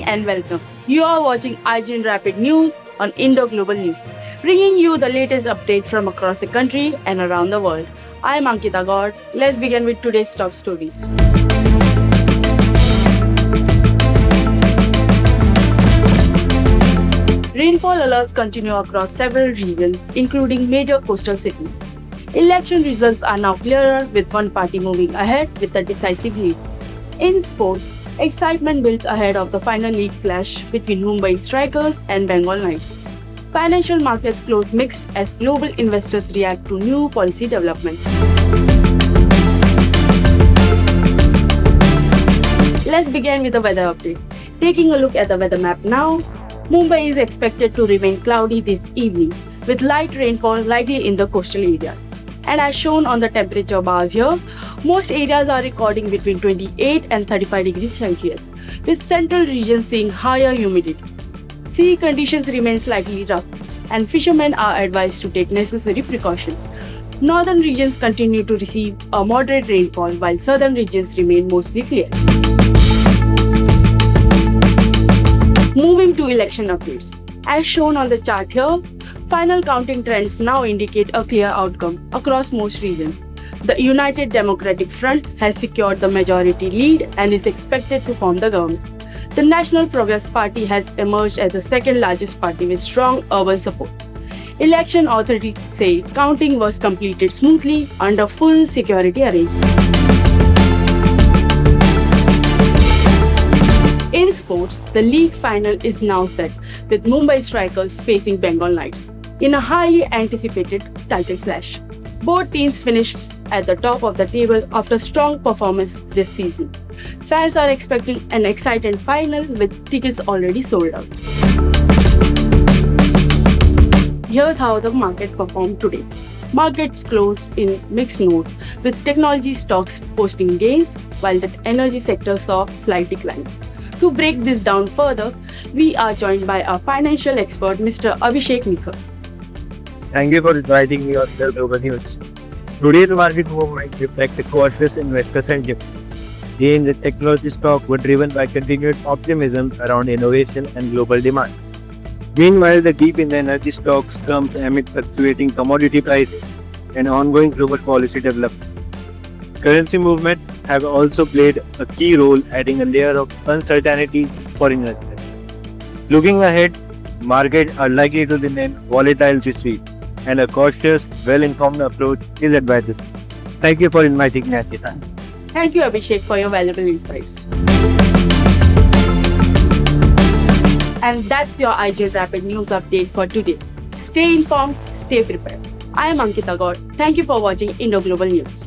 and welcome. You are watching IGN Rapid News on Indo Global News, bringing you the latest updates from across the country and around the world. I am Ankita God. Let's begin with today's top stories. Rainfall alerts continue across several regions, including major coastal cities. Election results are now clearer, with one party moving ahead with a decisive lead. In sports, excitement builds ahead of the final league clash between Mumbai Strikers and Bengal Knights. Financial markets close mixed as global investors react to new policy developments. Let's begin with the weather update. Taking a look at the weather map now, Mumbai is expected to remain cloudy this evening, with light rainfall likely in the coastal areas. And as shown on the temperature bars here, most areas are recording between 28 and 35 degrees Celsius, with central regions seeing higher humidity. Sea conditions remain slightly rough, and fishermen are advised to take necessary precautions. Northern regions continue to receive a moderate rainfall, while southern regions remain mostly clear. Moving to election updates. As shown on the chart here, final counting trends now indicate a clear outcome across most regions. The United Democratic Front has secured the majority lead and is expected to form the government. The National Progress Party has emerged as the second largest party with strong urban support. Election authorities say counting was completed smoothly under full security arrangements. In sports, the league final is now set, with Mumbai Strikers facing Bengal Knights in a highly anticipated title clash. Both teams finished at the top of the table after strong performance this season. Fans are expecting an exciting final with tickets already sold out. Here's how the market performed today. Markets closed in mixed note, with technology stocks posting gains while the energy sector saw slight declines. To break this down further, we are joined by our financial expert, Mr. Abhishek Nikar. Thank you for inviting me on the Global News. Today's market movement reflects the cautious investor sentiment. Gains in technology stock were driven by continued optimism around innovation and global demand. Meanwhile, the dip in the energy stocks comes amid fluctuating commodity prices and ongoing global policy development. Currency movements have also played a key role, adding a layer of uncertainty for investors. Looking ahead, markets are likely to remain volatile this week, and a cautious, well-informed approach is advisable. Thank you for inviting me, Ankita. Thank you, Abhishek, for your valuable insights. And that's your IGN Rapid News update for today. Stay informed, stay prepared. I am Ankita God. Thank you for watching Indo Global News.